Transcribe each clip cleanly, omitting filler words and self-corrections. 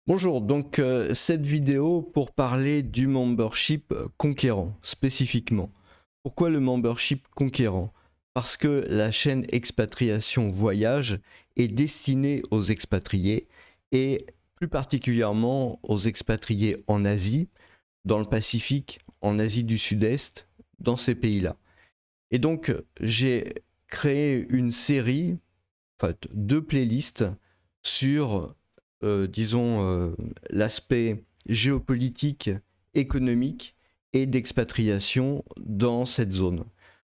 Bonjour, donc cette vidéo pour parler du membership conquérant spécifiquement. Pourquoi le membership conquérant? Parce que la chaîne Expatriation Voyage est destinée aux expatriés et plus particulièrement aux expatriés en Asie, dans le Pacifique, en Asie du Sud-Est, dans ces pays-là. Et donc j'ai créé une série, en fait, deux playlists sur l'aspect géopolitique, économique et d'expatriation dans cette zone.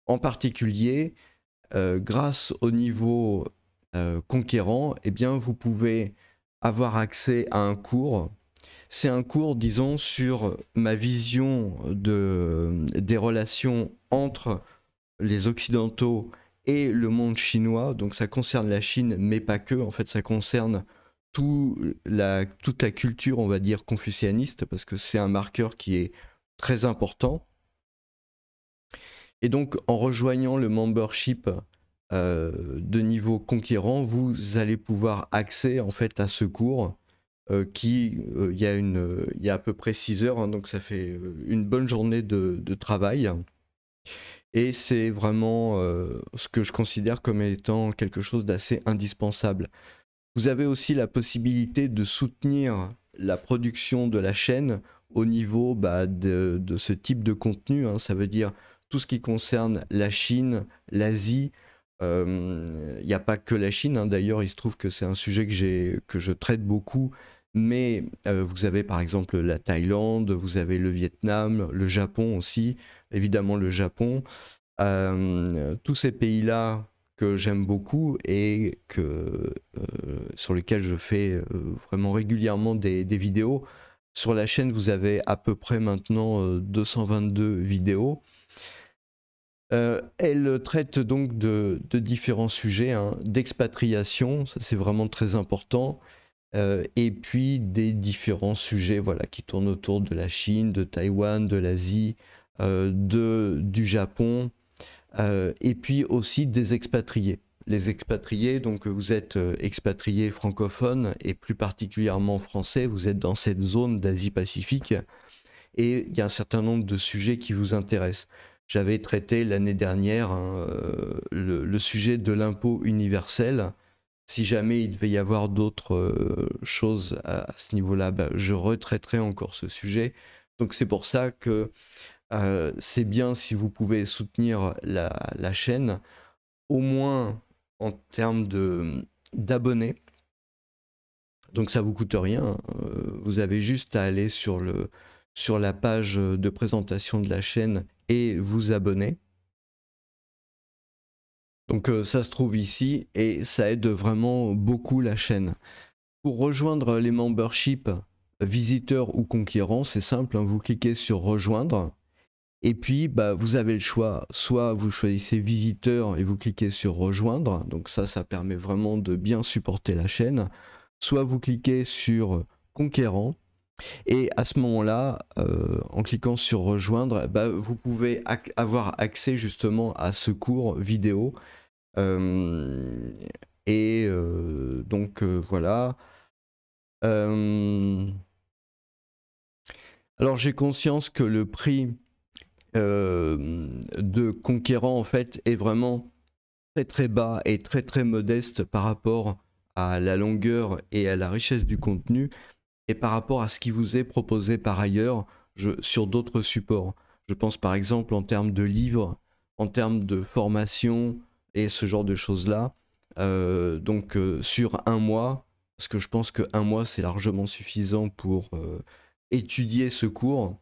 En particulier, grâce au niveau conquérant, eh bien, vous pouvez avoir accès à un cours. C'est un cours, disons, sur ma vision des relations entre les Occidentaux et le monde chinois. Donc ça concerne la Chine, mais pas que. En fait, ça concerne toute la culture, on va dire, confucianiste, parce que c'est un marqueur qui est très important. Et donc, en rejoignant le membership de niveau conquérant, vous allez pouvoir accéder en fait à ce cours il y a à peu près 6 heures, hein, donc ça fait une bonne journée de travail. Et c'est vraiment ce que je considère comme étant quelque chose d'assez indispensable. Vous avez aussi la possibilité de soutenir la production de la chaîne au niveau de ce type de contenu, hein. Ça veut dire tout ce qui concerne la Chine, l'Asie. Il n'y a pas que la Chine, hein. D'ailleurs, il se trouve que c'est un sujet que je traite beaucoup. Mais vous avez par exemple la Thaïlande, vous avez le Vietnam, le Japon aussi, évidemment le Japon. Tous ces pays-là que j'aime beaucoup et sur lesquels je fais vraiment régulièrement des vidéos. Sur la chaîne, vous avez à peu près maintenant 222 vidéos. Elle traite donc de différents sujets, hein, d'expatriation, ça c'est vraiment très important, et puis des différents sujets voilà, qui tournent autour de la Chine, de Taïwan, de l'Asie, du Japon, et puis aussi des expatriés. Les expatriés, donc vous êtes expatriés francophones et plus particulièrement français, vous êtes dans cette zone d'Asie-Pacifique et il y a un certain nombre de sujets qui vous intéressent. J'avais traité l'année dernière, hein, le sujet de l'impôt universel. Si jamais il devait y avoir d'autres choses à ce niveau-là, bah, je retraiterai encore ce sujet. Donc c'est pour ça que c'est bien si vous pouvez soutenir la chaîne, au moins en termes d'abonnés. Donc ça vous coûte rien, hein. Vous avez juste à aller sur la page de présentation de la chaîne et vous abonner. Donc ça se trouve ici et ça aide vraiment beaucoup la chaîne. Pour rejoindre les memberships visiteurs ou conquérants, c'est simple, hein, vous cliquez sur rejoindre. Et puis, bah, vous avez le choix, soit vous choisissez visiteur et vous cliquez sur rejoindre, donc ça permet vraiment de bien supporter la chaîne, soit vous cliquez sur conquérant, et à ce moment-là, en cliquant sur rejoindre, bah, vous pouvez avoir accès justement à ce cours vidéo, voilà. Alors j'ai conscience que le prix de conquérant en fait est vraiment très très bas et très très modeste par rapport à la longueur et à la richesse du contenu et par rapport à ce qui vous est proposé par ailleurs sur d'autres supports. Je pense par exemple en termes de livres, en termes de formation et ce genre de choses-là. Sur un mois, parce que je pense que un mois c'est largement suffisant pour étudier ce cours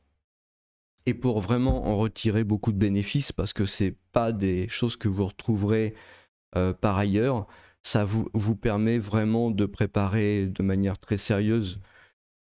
et pour vraiment en retirer beaucoup de bénéfices, parce que c'est pas des choses que vous retrouverez par ailleurs. Ça vous permet vraiment de préparer de manière très sérieuse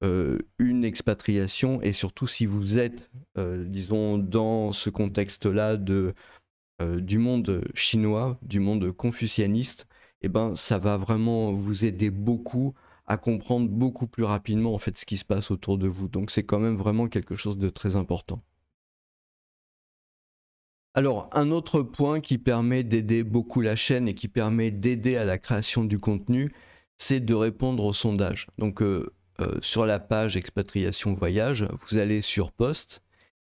une expatriation, et surtout si vous êtes, disons, dans ce contexte-là du monde chinois, du monde confucianiste, et ben ça va vraiment vous aider beaucoup à comprendre beaucoup plus rapidement en fait ce qui se passe autour de vous. Donc c'est quand même vraiment quelque chose de très important. Alors, un autre point qui permet d'aider beaucoup la chaîne et qui permet d'aider à la création du contenu, c'est de répondre aux sondages. Donc, sur la page expatriation voyage, vous allez sur poste,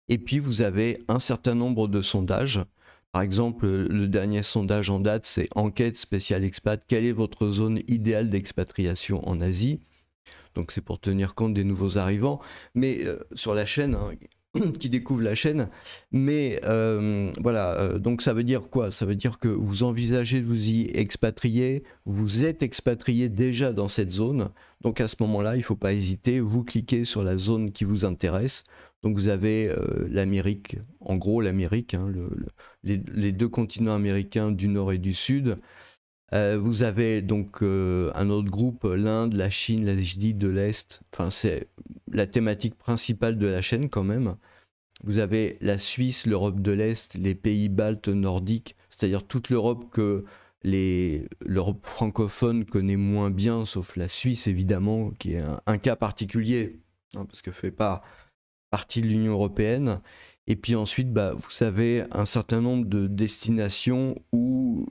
et puis vous avez un certain nombre de sondages. Par exemple, le dernier sondage en date, c'est enquête spéciale expat. Quelle est votre zone idéale d'expatriation en Asie? Donc c'est pour tenir compte des nouveaux arrivants, mais sur la chaîne, hein, qui découvrent la chaîne. Mais voilà, donc ça veut dire quoi? Ça veut dire que vous envisagez de vous y expatrier, vous êtes expatrié déjà dans cette zone. Donc à ce moment-là, il ne faut pas hésiter, vous cliquez sur la zone qui vous intéresse. Donc vous avez l'Amérique, en gros l'Amérique, hein, les deux continents américains du nord et du sud. Vous avez donc un autre groupe, l'Inde, la Chine, l'Asie de l'Est. Enfin, c'est la thématique principale de la chaîne quand même. Vous avez la Suisse, l'Europe de l'Est, les pays baltes nordiques, c'est-à-dire toute l'Europe que l'Europe francophone connaît moins bien, sauf la Suisse évidemment, qui est un cas particulier, hein, parce qu'elle ne fait pas partie de l'Union européenne. Et puis ensuite, vous avez un certain nombre de destinations où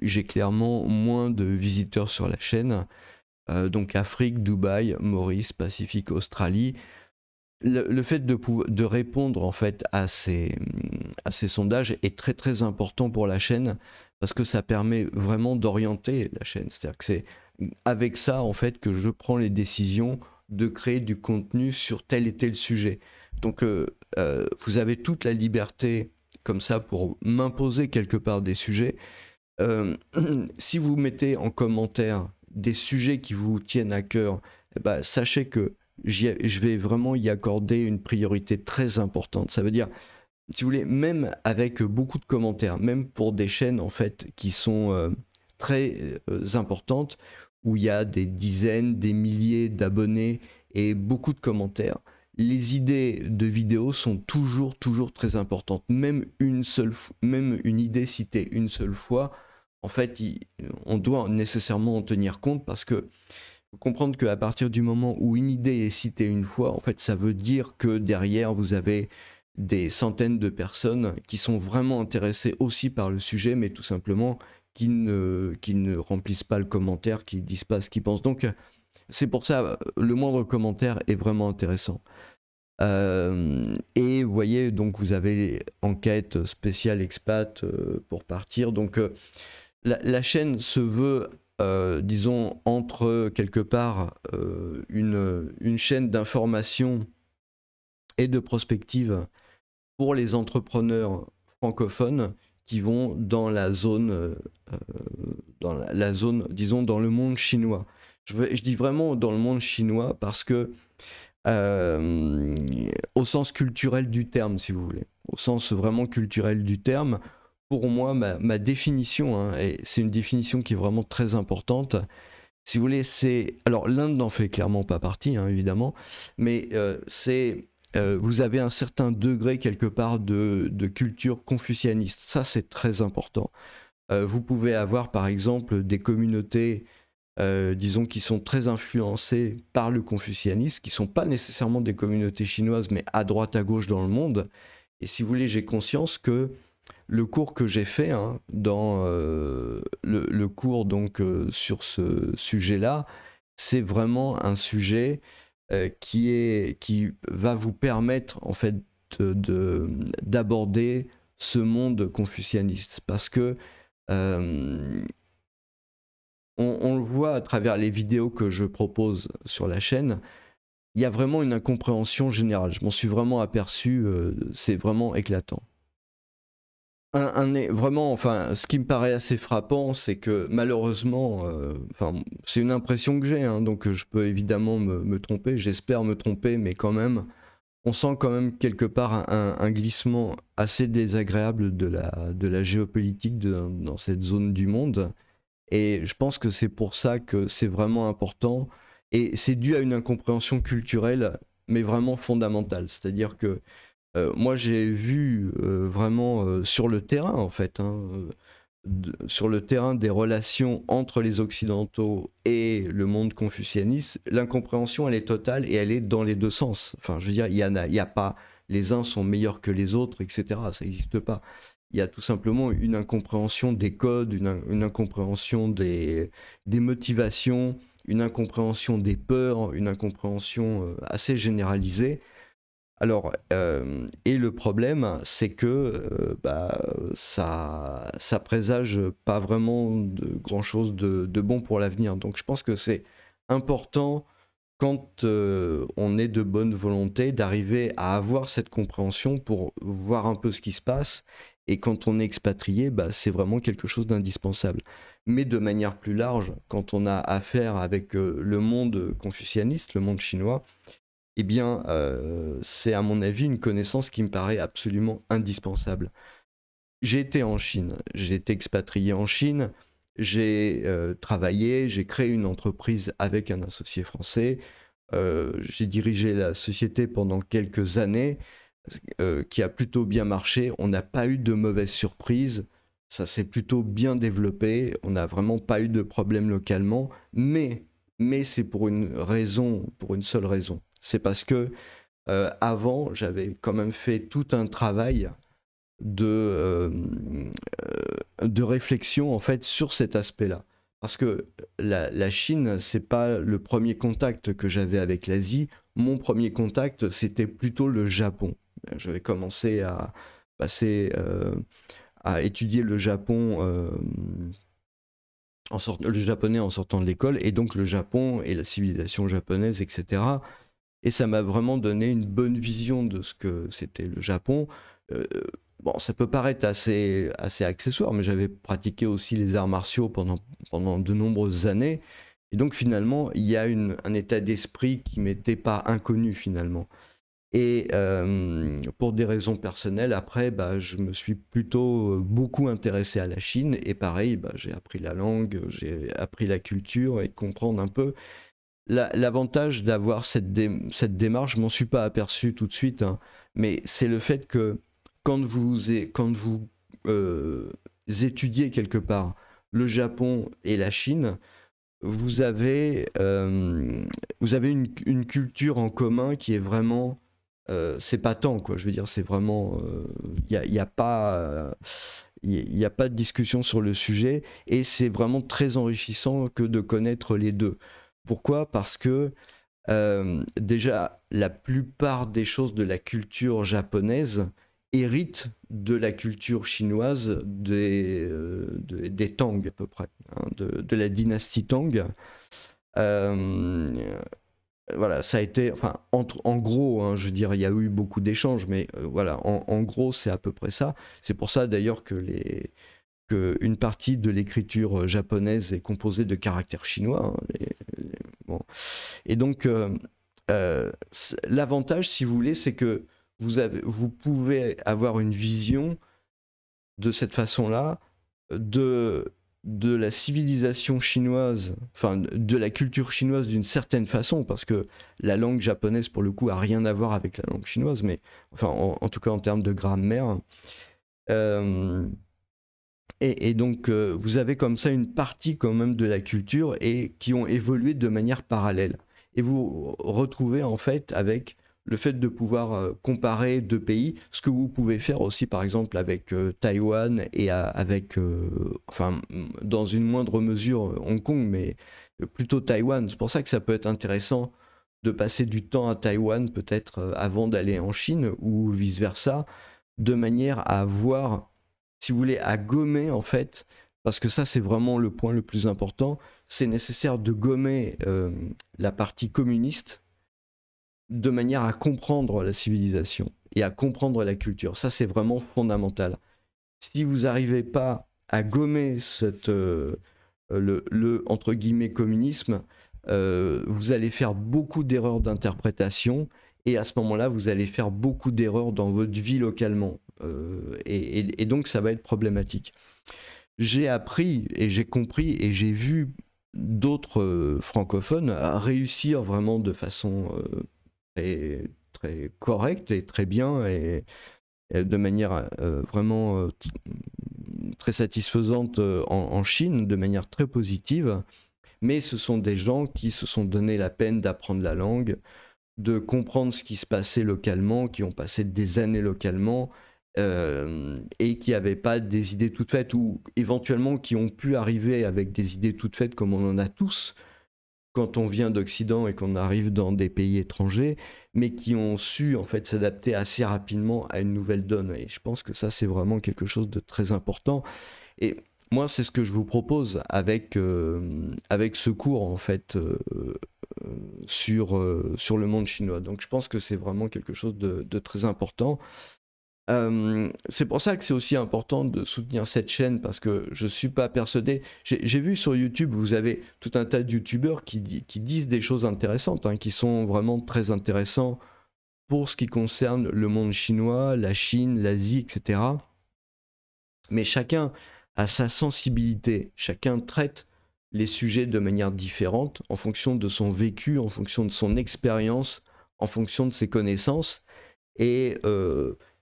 j'ai clairement moins de visiteurs sur la chaîne. Donc Afrique, Dubaï, Maurice, Pacifique, Australie. Le fait de répondre en fait à ces sondages est très très important pour la chaîne parce que ça permet vraiment d'orienter la chaîne. C'est-à-dire que c'est avec ça en fait que je prends les décisions de créer du contenu sur tel et tel sujet. Donc vous avez toute la liberté comme ça pour m'imposer quelque part des sujets. Si vous mettez en commentaire des sujets qui vous tiennent à cœur, sachez que je vais vraiment y accorder une priorité très importante. Ça veut dire, si vous voulez, même avec beaucoup de commentaires, même pour des chaînes en fait qui sont très importantes, où il y a des dizaines, des milliers d'abonnés et beaucoup de commentaires, les idées de vidéos sont toujours très importantes. Même une idée citée une seule fois, en fait, on doit nécessairement en tenir compte parce que faut comprendre qu'à partir du moment où une idée est citée une fois, en fait, ça veut dire que derrière, vous avez des centaines de personnes qui sont vraiment intéressées aussi par le sujet, mais tout simplement qui ne remplissent pas le commentaire, qui ne disent pas ce qu'ils pensent. Donc, c'est pour ça, le moindre commentaire est vraiment intéressant. Et vous voyez, donc vous avez enquête spéciale expat pour partir. Donc, la chaîne se veut... disons, entre quelque part une chaîne d'information et de prospective pour les entrepreneurs francophones qui vont dans la zone, disons, dans le monde chinois. Je dis vraiment dans le monde chinois parce que, au sens culturel du terme, si vous voulez, au sens vraiment culturel du terme, pour moi, ma définition, hein, et c'est une définition qui est vraiment très importante, si vous voulez, c'est... Alors, l'Inde n'en fait clairement pas partie, hein, évidemment, mais vous avez un certain degré, quelque part, de culture confucianiste. Ça, c'est très important. Vous pouvez avoir, par exemple, des communautés, disons, qui sont très influencées par le confucianisme, qui ne sont pas nécessairement des communautés chinoises, mais à droite, à gauche dans le monde. Et si vous voulez, j'ai conscience que le cours que j'ai fait, hein, dans le cours donc sur ce sujet-là, c'est vraiment un sujet qui va vous permettre en fait d'aborder ce monde confucianiste, parce que on le voit à travers les vidéos que je propose sur la chaîne. Il y a vraiment une incompréhension générale. Je m'en suis vraiment aperçu, c'est vraiment éclatant. Vraiment, enfin, ce qui me paraît assez frappant, c'est que malheureusement, c'est une impression que j'ai, hein, donc je peux évidemment me tromper, j'espère me tromper, mais quand même, on sent quand même quelque part un glissement assez désagréable de la géopolitique dans cette zone du monde, et je pense que c'est pour ça que c'est vraiment important, et c'est dû à une incompréhension culturelle, mais vraiment fondamentale, c'est-à-dire que moi, j'ai vu vraiment sur le terrain, en fait, hein, sur le terrain des relations entre les Occidentaux et le monde confucianiste, l'incompréhension, elle est totale et elle est dans les deux sens. Enfin, je veux dire, il y a pas, les uns sont meilleurs que les autres, etc. Ça n'existe pas. Il y a tout simplement une incompréhension des codes, une incompréhension des motivations, une incompréhension des peurs, une incompréhension assez généralisée. Alors, et le problème, c'est que ça présage pas vraiment de grand-chose de bon pour l'avenir. Donc je pense que c'est important, quand on est de bonne volonté, d'arriver à avoir cette compréhension pour voir un peu ce qui se passe. Et quand on est expatrié, c'est vraiment quelque chose d'indispensable. Mais de manière plus large, quand on a affaire avec le monde confucianiste, le monde chinois, eh bien, c'est à mon avis une connaissance qui me paraît absolument indispensable. J'ai été en Chine, j'ai été expatrié en Chine, j'ai travaillé, j'ai créé une entreprise avec un associé français, j'ai dirigé la société pendant quelques années, qui a plutôt bien marché, on n'a pas eu de mauvaises surprises, ça s'est plutôt bien développé, on n'a vraiment pas eu de problème localement, mais c'est pour une raison, pour une seule raison. C'est parce que avant, j'avais quand même fait tout un travail de réflexion en fait sur cet aspect-là. Parce que la Chine, c'est pas le premier contact que j'avais avec l'Asie. Mon premier contact, c'était plutôt le Japon. J'avais commencé à passer à étudier le Japon, le japonais en sortant de l'école, et donc le Japon et la civilisation japonaise, etc. Et ça m'a vraiment donné une bonne vision de ce que c'était le Japon. Euh, bon, ça peut paraître assez accessoire, mais j'avais pratiqué aussi les arts martiaux pendant de nombreuses années. Et donc finalement, il y a un état d'esprit qui m'était pas inconnu finalement. Et pour des raisons personnelles, après, je me suis plutôt beaucoup intéressé à la Chine. Et pareil, j'ai appris la langue, j'ai appris la culture et comprendre un peu. L'avantage d'avoir cette démarche, je m'en suis pas aperçu tout de suite, hein, mais c'est le fait que quand vous étudiez quelque part le Japon et la Chine, vous avez une culture en commun qui est vraiment, c'est pas tant, quoi. Je veux dire, c'est vraiment, il y a pas, il y a pas de discussion sur le sujet, et c'est vraiment très enrichissant que de connaître les deux. Pourquoi? Parce que déjà, la plupart des choses de la culture japonaise héritent de la culture chinoise des Tang à peu près, hein, de la dynastie Tang. Euh, voilà, ça a été, enfin, en gros, hein, je veux dire, il y a eu beaucoup d'échanges, mais voilà, en gros, c'est à peu près ça. C'est pour ça d'ailleurs que une partie de l'écriture japonaise est composée de caractères chinois, hein, bon. Et donc, l'avantage, si vous voulez, c'est que vous pouvez avoir une vision de cette façon-là de la civilisation chinoise, enfin de la culture chinoise d'une certaine façon, parce que la langue japonaise, pour le coup, a rien à voir avec la langue chinoise, mais enfin, en tout cas en termes de grammaire. Et donc, vous avez comme ça une partie quand même de la culture et qui ont évolué de manière parallèle. Et vous retrouvez en fait avec le fait de pouvoir comparer deux pays, ce que vous pouvez faire aussi par exemple avec Taïwan et avec, enfin, dans une moindre mesure Hong Kong, mais plutôt Taïwan. C'est pour ça que ça peut être intéressant de passer du temps à Taïwan peut-être avant d'aller en Chine ou vice-versa, de manière à voir, si vous voulez, à gommer en fait, parce que ça c'est vraiment le point le plus important, c'est nécessaire de gommer la partie communiste de manière à comprendre la civilisation et à comprendre la culture. Ça c'est vraiment fondamental. Si vous n'arrivez pas à gommer le entre guillemets communisme, vous allez faire beaucoup d'erreurs d'interprétation, et à ce moment-là, vous allez faire beaucoup d'erreurs dans votre vie localement. Et donc, ça va être problématique. J'ai appris et j'ai compris et j'ai vu d'autres francophones réussir vraiment de façon très, très correcte et très bien, et de manière vraiment très satisfaisante en Chine, de manière très positive. Mais ce sont des gens qui se sont donné la peine d'apprendre la langue, de comprendre ce qui se passait localement, qui ont passé des années localement, et qui n'avaient pas des idées toutes faites, ou éventuellement qui ont pu arriver avec des idées toutes faites comme on en a tous, quand on vient d'Occident et qu'on arrive dans des pays étrangers, mais qui ont su en fait s'adapter assez rapidement à une nouvelle donne. Et je pense que ça, c'est vraiment quelque chose de très important. Et moi, c'est ce que je vous propose avec, avec ce cours en fait sur le monde chinois. Donc je pense que c'est vraiment quelque chose de très important. C'est pour ça que c'est aussi important de soutenir cette chaîne parce que je suis pas persuadé. J'ai vu sur YouTube, vous avez tout un tas de youtubeurs qui disent des choses intéressantes, hein, qui sont vraiment très intéressants pour ce qui concerne le monde chinois, la Chine, l'Asie, etc. Mais chacun a sa sensibilité, chacun traite les sujets de manière différente en fonction de son vécu, en fonction de son expérience, en fonction de ses connaissances. Et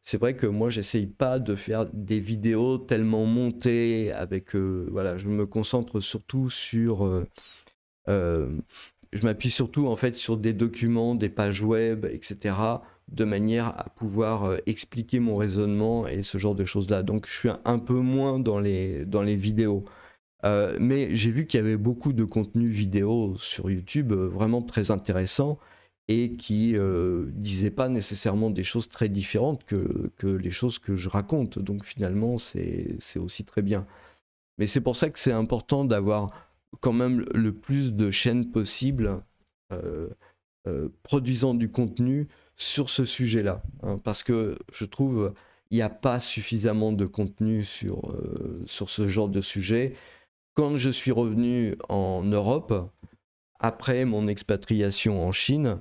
c'est vrai que moi, j'essaye pas de faire des vidéos tellement montées avec... voilà, je me concentre surtout sur... je m'appuie surtout en fait sur des documents, des pages web, etc., de manière à pouvoir expliquer mon raisonnement et ce genre de choses-là. Donc je suis un peu moins dans les vidéos. Mais j'ai vu qu'il y avait beaucoup de contenu vidéo sur YouTube vraiment très intéressant et qui disaient pas nécessairement des choses très différentes que les choses que je raconte. Donc finalement, c'est aussi très bien. Mais c'est pour ça que c'est important d'avoir quand même le plus de chaînes possible euh, produisant du contenu sur ce sujet-là. Hein, parce que je trouve il n'y a pas suffisamment de contenu sur ce genre de sujet. Quand je suis revenu en Europe, après mon expatriation en Chine,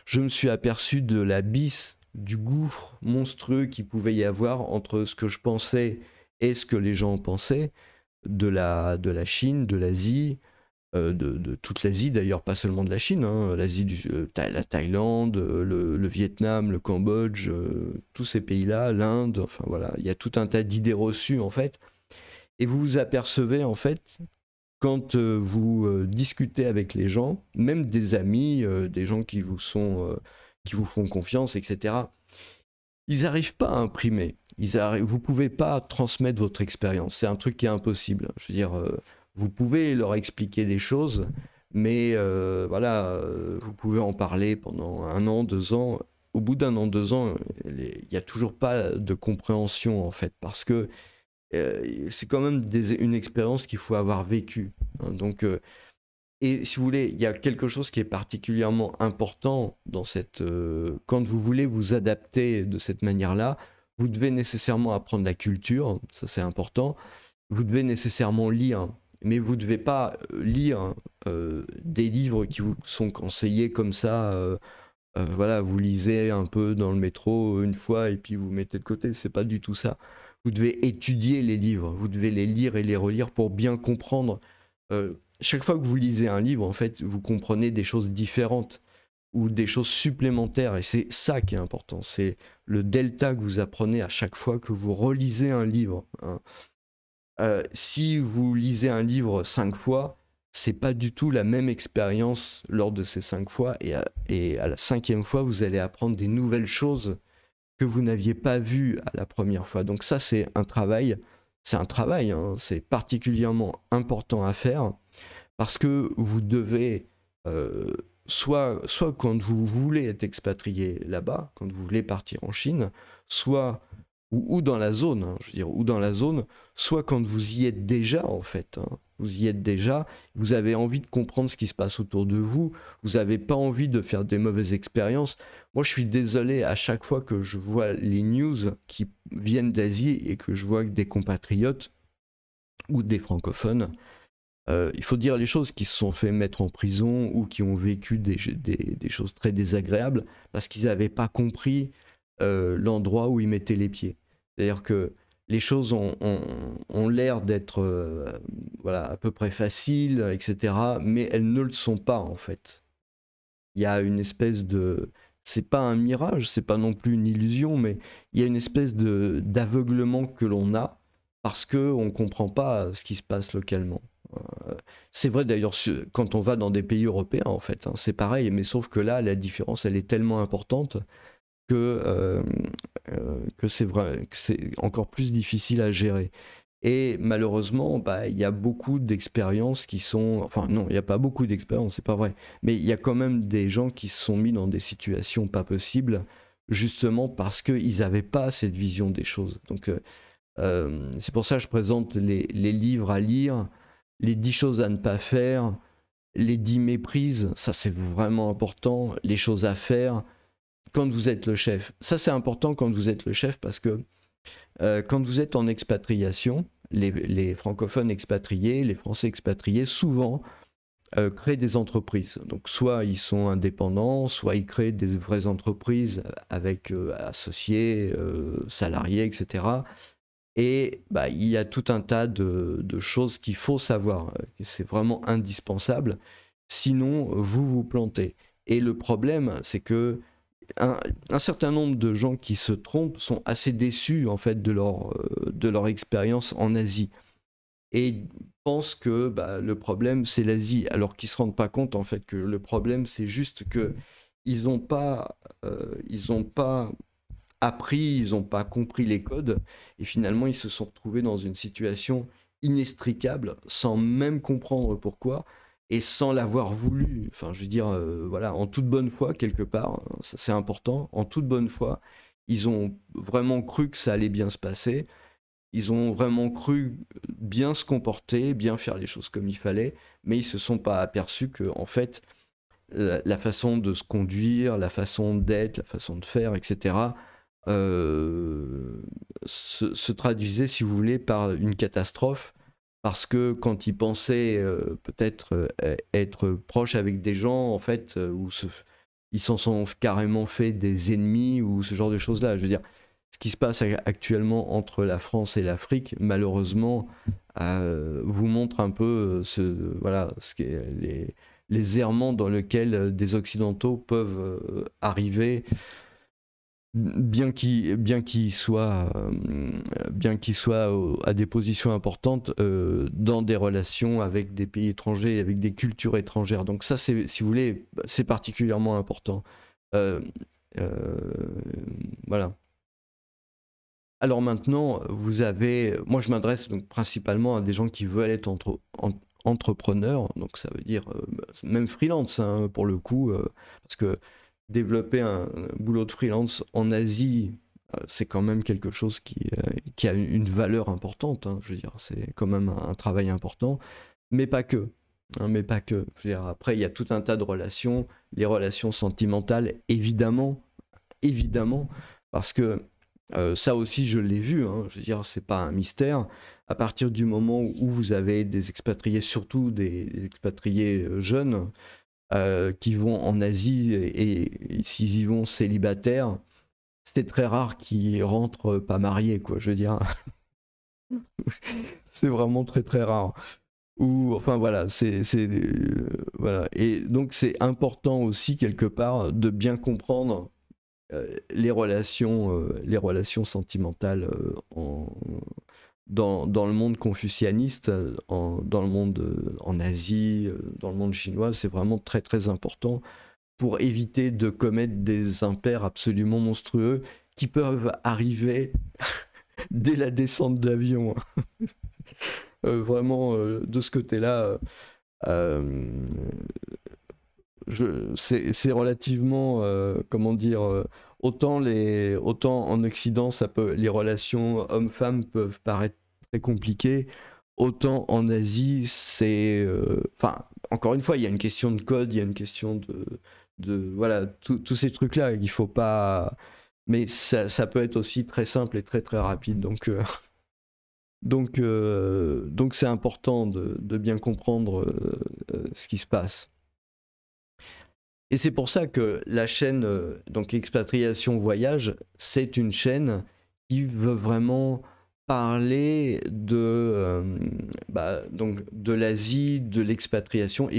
je me suis aperçu de l'abysse, du gouffre monstrueux qu'il pouvait y avoir entre ce que je pensais et ce que les gens pensaient de la Chine, de l'Asie, de toute l'Asie d'ailleurs, pas seulement de la Chine, hein, l'Asie, la Thaïlande, le Vietnam, le Cambodge, tous ces pays-là, l'Inde, enfin voilà, il y a tout un tas d'idées reçues en fait. Et vous vous apercevez en fait, quand vous discutez avec les gens, même des amis, des gens qui vous font confiance, etc., ils n'arrivent pas à imprimer. Vous ne pouvez pas transmettre votre expérience. C'est un truc qui est impossible. Je veux dire, vous pouvez leur expliquer des choses, mais voilà, vous pouvez en parler pendant 1 an, 2 ans. Au bout d'1 an, 2 ans, il n'y a toujours pas de compréhension, en fait, parce que c'est quand même une expérience qu'il faut avoir vécue. Hein. Donc, et si vous voulez, il y a quelque chose qui est particulièrement important dans cette... quand vous voulez vous adapter de cette manière-là, vous devez nécessairement apprendre la culture, ça c'est important. Vous devez nécessairement lire, mais vous ne devez pas lire des livres qui vous sont conseillés comme ça. Voilà, vous lisez un peu dans le métro une fois et puis vous mettez de côté. C'est pas du tout ça. Vous devez étudier les livres, vous devez les lire et les relire pour bien comprendre. Chaque fois que vous lisez un livre, en fait, vous comprenez des choses différentes ou des choses supplémentaires. Et c'est ça qui est important. C'est le delta que vous apprenez à chaque fois que vous relisez un livre. Hein. Si vous lisez un livre 5 fois, c'est pas du tout la même expérience lors de ces 5 fois. Et à la 5e fois, vous allez apprendre des nouvelles choses que vous n'aviez pas vues à la première fois. Donc ça, c'est un travail. C'est un travail, hein, c'est particulièrement important à faire parce que vous devez, soit quand vous voulez être expatrié là-bas, quand vous voulez partir en Chine, soit ou dans la zone, hein, je veux dire, ou dans la zone, soit quand vous y êtes déjà en fait. Hein, vous y êtes déjà, vous avez envie de comprendre ce qui se passe autour de vous, vous n'avez pas envie de faire des mauvaises expériences. Moi, je suis désolé à chaque fois que je vois les news qui viennent d'Asie et que je vois que des compatriotes ou des francophones, il faut dire les choses, qui se sont fait mettre en prison ou qui ont vécu des choses très désagréables parce qu'ils n'avaient pas compris l'endroit où ils mettaient les pieds. C'est-à-dire que les choses ont l'air d'être voilà, à peu près faciles, etc., mais elles ne le sont pas en fait. Il y a une espèce de... C'est pas un mirage, c'est pas non plus une illusion, mais il y a une espèce d'aveuglement que l'on a parce qu'on ne comprend pas ce qui se passe localement. C'est vrai d'ailleurs quand on va dans des pays européens en fait, hein, c'est pareil, mais sauf que là, la différence, elle est tellement importante que c'est vrai, que c'est encore plus difficile à gérer. Et malheureusement, bah, il y a beaucoup d'expériences qui sont... Enfin non, il n'y a pas beaucoup d'expériences, c'est pas vrai. Mais il y a quand même des gens qui se sont mis dans des situations pas possibles, justement parce qu'ils n'avaient pas cette vision des choses. Donc c'est pour ça que je présente les livres à lire, les 10 choses à ne pas faire, les 10 méprises, ça c'est vraiment important, les choses à faire quand vous êtes le chef. Ça c'est important quand vous êtes le chef parce que quand vous êtes en expatriation, les francophones expatriés, les Français expatriés, souvent créent des entreprises. Donc soit ils sont indépendants, soit ils créent des vraies entreprises avec associés, salariés, etc. Et bah, il y a tout un tas de choses qu'il faut savoir. C'est vraiment indispensable. Sinon, vous vous plantez. Et le problème, c'est que un certain nombre de gens qui se trompent sont assez déçus en fait de leur expérience en Asie et pensent que bah, le problème c'est l'Asie, alors qu'ils se rendent pas compte en fait que le problème c'est juste que ils ont pas appris, ils n'ont pas compris les codes et finalement ils se sont retrouvés dans une situation inextricable sans même comprendre pourquoi et sans l'avoir voulu. Enfin, je veux dire, voilà, en toute bonne foi quelque part, hein, ça c'est important, en toute bonne foi, ils ont vraiment cru que ça allait bien se passer, ils ont vraiment cru bien se comporter, bien faire les choses comme il fallait, mais ils se sont pas aperçus que en fait la façon de se conduire, la façon d'être, la façon de faire, etc., se traduisait, si vous voulez, par une catastrophe, parce que quand ils pensaient peut-être être proches avec des gens, en fait, ils s'en sont carrément fait des ennemis ou ce genre de choses-là. Je veux dire, ce qui se passe actuellement entre la France et l'Afrique, malheureusement, vous montre un peu voilà, ce qu'est les errements dans lesquels des Occidentaux peuvent arriver, bien qu'ils soient à des positions importantes dans des relations avec des pays étrangers, avec des cultures étrangères. Donc ça, si vous voulez, c'est particulièrement important. Euh, euh, voilà. Alors maintenant, moi je m'adresse donc principalement à des gens qui veulent être entrepreneurs, donc ça veut dire même freelance hein, pour le coup, parce que développer un boulot de freelance en Asie, c'est quand même quelque chose qui a une valeur importante, hein, je veux dire, c'est quand même un travail important, mais pas que. Hein, mais pas que. Je veux dire, après, il y a tout un tas de relations, les relations sentimentales, évidemment, évidemment, parce que ça aussi, je l'ai vu, hein, je veux dire, c'est pas un mystère. À partir du moment où vous avez des expatriés, surtout des expatriés jeunes, qui vont en Asie et s'ils y vont célibataires, c'est très rare qu'ils rentrent pas mariés, quoi, je veux dire. C'est vraiment très très rare. Ou, enfin voilà, voilà. Et donc c'est important aussi quelque part de bien comprendre les relations sentimentales dans le monde confucianiste, dans le monde en Asie, dans le monde chinois, c'est vraiment très très important pour éviter de commettre des impairs absolument monstrueux qui peuvent arriver dès la descente d'avion. Vraiment, de ce côté-là, c'est relativement, comment dire, autant en Occident, les relations hommes-femmes peuvent paraître très compliquées, autant en Asie, enfin, encore une fois, il y a une question de code, il y a une question voilà, tous ces trucs-là, il faut pas... Mais ça peut être aussi très simple et très très rapide, donc c'est important de bien comprendre ce qui se passe. Et c'est pour ça que la chaîne donc Expatriation Voyage, c'est une chaîne qui veut vraiment parler donc de l'Asie, de l'expatriation.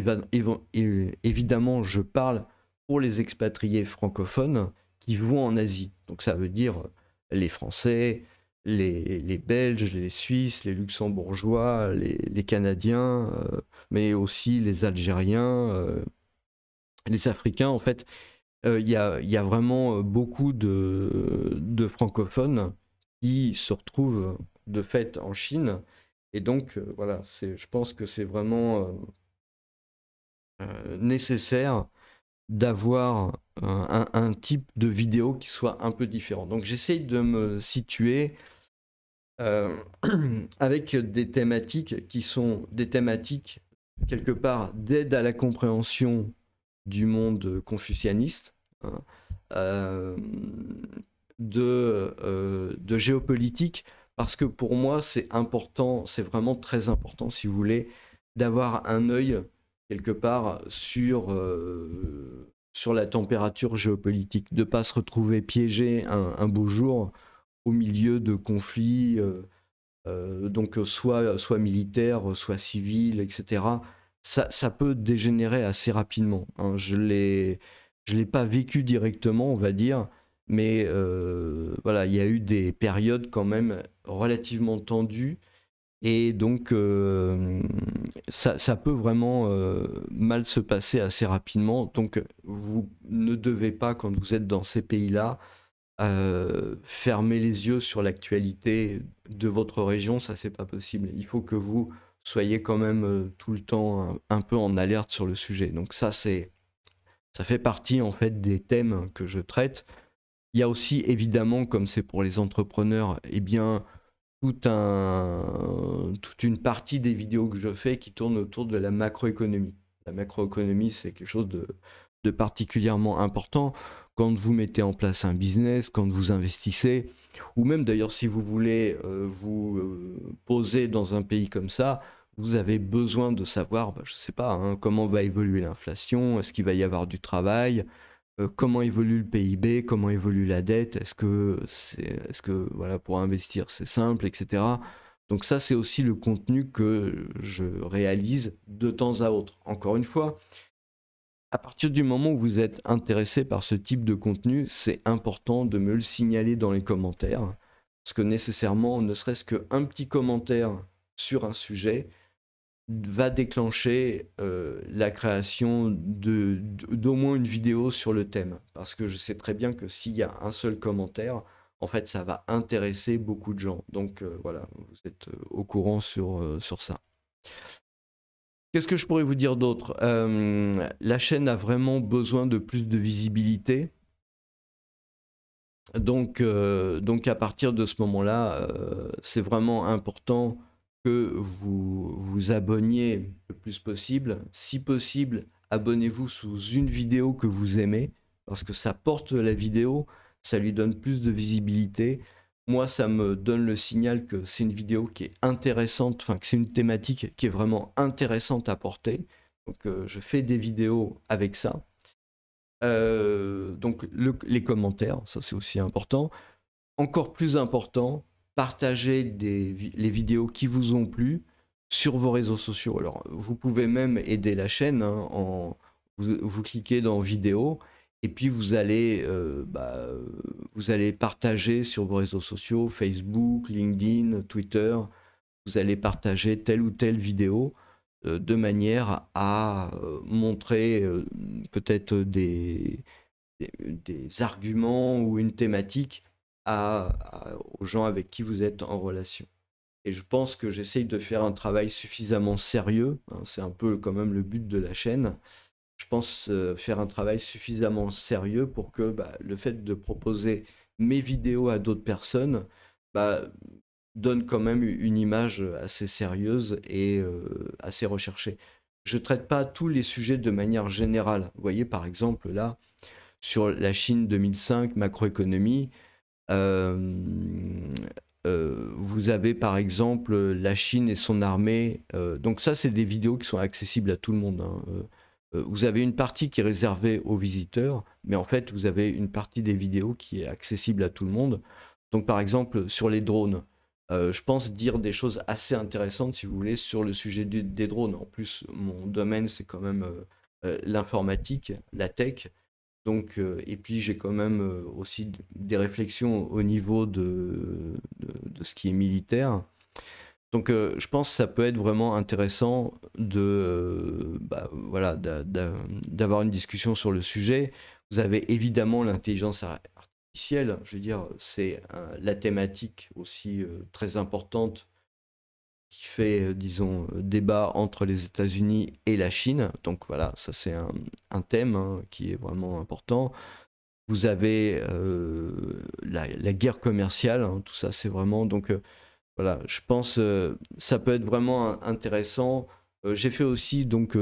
Évidemment, je parle pour les expatriés francophones qui vont en Asie. Donc ça veut dire les Français, les Belges, les Suisses, les Luxembourgeois, les Canadiens, mais aussi les Algériens, les Africains. En fait, y a vraiment beaucoup de francophones qui se retrouvent de fait en Chine. Et donc, voilà, je pense que c'est vraiment nécessaire d'avoir un type de vidéo qui soit un peu différent. Donc j'essaye de me situer avec des thématiques qui sont des thématiques quelque part d'aide à la compréhension du monde confucianiste, hein, euh, de géopolitique, parce que pour moi c'est important, c'est vraiment très important si vous voulez, d'avoir un œil quelque part sur la température géopolitique, de ne pas se retrouver piégé un beau jour au milieu de conflits, donc soit militaires, soit civils, etc. Ça peut dégénérer assez rapidement, hein. Je l'ai pas vécu directement, on va dire, mais voilà, il y a eu des périodes quand même relativement tendues. Et donc, ça peut vraiment mal se passer assez rapidement. Donc, vous ne devez pas, quand vous êtes dans ces pays-là, fermer les yeux sur l'actualité de votre région. Ça, c'est pas possible. Il faut que vous soyez quand même tout le temps un peu en alerte sur le sujet. Donc, ça fait partie en fait des thèmes que je traite. Il y a aussi, évidemment, comme c'est pour les entrepreneurs, eh bien, toute une partie des vidéos que je fais qui tournent autour de la macroéconomie. La macroéconomie, c'est quelque chose de particulièrement important quand vous mettez en place un business, quand vous investissez, ou même d'ailleurs si vous voulez vous poser dans un pays comme ça, vous avez besoin de savoir, je ne sais pas, hein, comment va évoluer l'inflation, est-ce qu'il va y avoir du travail, comment évolue le PIB, comment évolue la dette, est-ce que voilà, pour investir c'est simple, etc. Donc ça, c'est aussi le contenu que je réalise de temps à autre. Encore une fois, à partir du moment où vous êtes intéressé par ce type de contenu, c'est important de me le signaler dans les commentaires, parce que nécessairement, ne serait-ce qu'un petit commentaire sur un sujet va déclencher la création d'au moins une vidéo sur le thème. Parce que je sais très bien que s'il y a un seul commentaire, en fait, ça va intéresser beaucoup de gens. Donc voilà, vous êtes au courant sur ça. Qu'est-ce que je pourrais vous dire d'autre? La chaîne a vraiment besoin de plus de visibilité. Donc à partir de ce moment-là, c'est vraiment important que vous vous abonniez le plus possible. Si possible, abonnez-vous sous une vidéo que vous aimez, parce que ça porte la vidéo, ça lui donne plus de visibilité. Moi, ça me donne le signal que c'est une vidéo qui est intéressante, enfin que c'est une thématique qui est vraiment intéressante à porter. Donc je fais des vidéos avec ça. Donc les commentaires, ça c'est aussi important. Encore plus important, partagez les vidéos qui vous ont plu sur vos réseaux sociaux. Alors vous pouvez même aider la chaîne, hein, vous cliquez dans vidéo et puis vous allez partager sur vos réseaux sociaux, Facebook, LinkedIn, Twitter, vous allez partager telle ou telle vidéo de manière à montrer peut-être des arguments ou une thématique aux gens avec qui vous êtes en relation. Et je pense que j'essaye de faire un travail suffisamment sérieux, hein, c'est un peu quand même le but de la chaîne. Je pense faire un travail suffisamment sérieux pour que le fait de proposer mes vidéos à d'autres personnes donne quand même une image assez sérieuse et assez recherchée. Je ne traite pas tous les sujets de manière générale. Vous voyez, par exemple, là, sur la Chine 2005, macroéconomie, vous avez par exemple la Chine et son armée. Donc ça, c'est des vidéos qui sont accessibles à tout le monde, hein. Vous avez une partie qui est réservée aux visiteurs, mais en fait, vous avez une partie des vidéos qui est accessible à tout le monde. Donc par exemple, sur les drones, je pense dire des choses assez intéressantes, si vous voulez, sur le sujet des drones. En plus, mon domaine, c'est quand même l'informatique, la tech. Donc, et puis j'ai quand même aussi des réflexions au niveau de ce qui est militaire. Donc je pense que ça peut être vraiment intéressant d'avoir une discussion sur le sujet. Vous avez évidemment l'intelligence artificielle, je veux dire, c'est la thématique aussi très importante qui fait, disons, débat entre les États-Unis et la Chine. Donc voilà, ça c'est un thème hein, qui est vraiment important. Vous avez la guerre commerciale, hein, tout ça c'est vraiment... Donc voilà, je pense ça peut être vraiment intéressant. J'ai fait aussi donc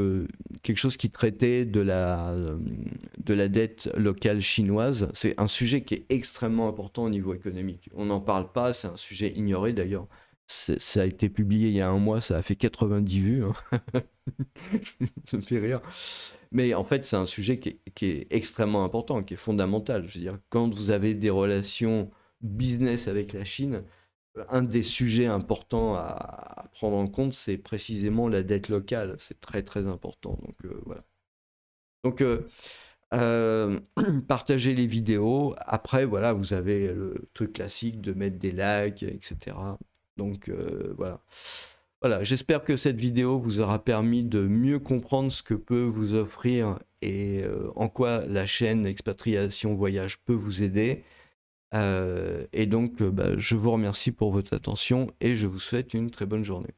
quelque chose qui traitait de la dette locale chinoise. C'est un sujet qui est extrêmement important au niveau économique. On n'en parle pas, c'est un sujet ignoré d'ailleurs. Ça a été publié il y a un mois, ça a fait 90 vues. Hein. Ça me fait rire. Mais en fait, c'est un sujet qui est extrêmement important, qui est fondamental. Je veux dire, quand vous avez des relations business avec la Chine, un des sujets importants à prendre en compte, c'est précisément la dette locale. C'est très très important. Donc voilà. Donc partagez les vidéos. Après, voilà, vous avez le truc classique de mettre des likes, etc. Donc voilà. Voilà, j'espère que cette vidéo vous aura permis de mieux comprendre ce que peut vous offrir et en quoi la chaîne Expatriation Voyage peut vous aider. Et donc, bah, je vous remercie pour votre attention et je vous souhaite une très bonne journée.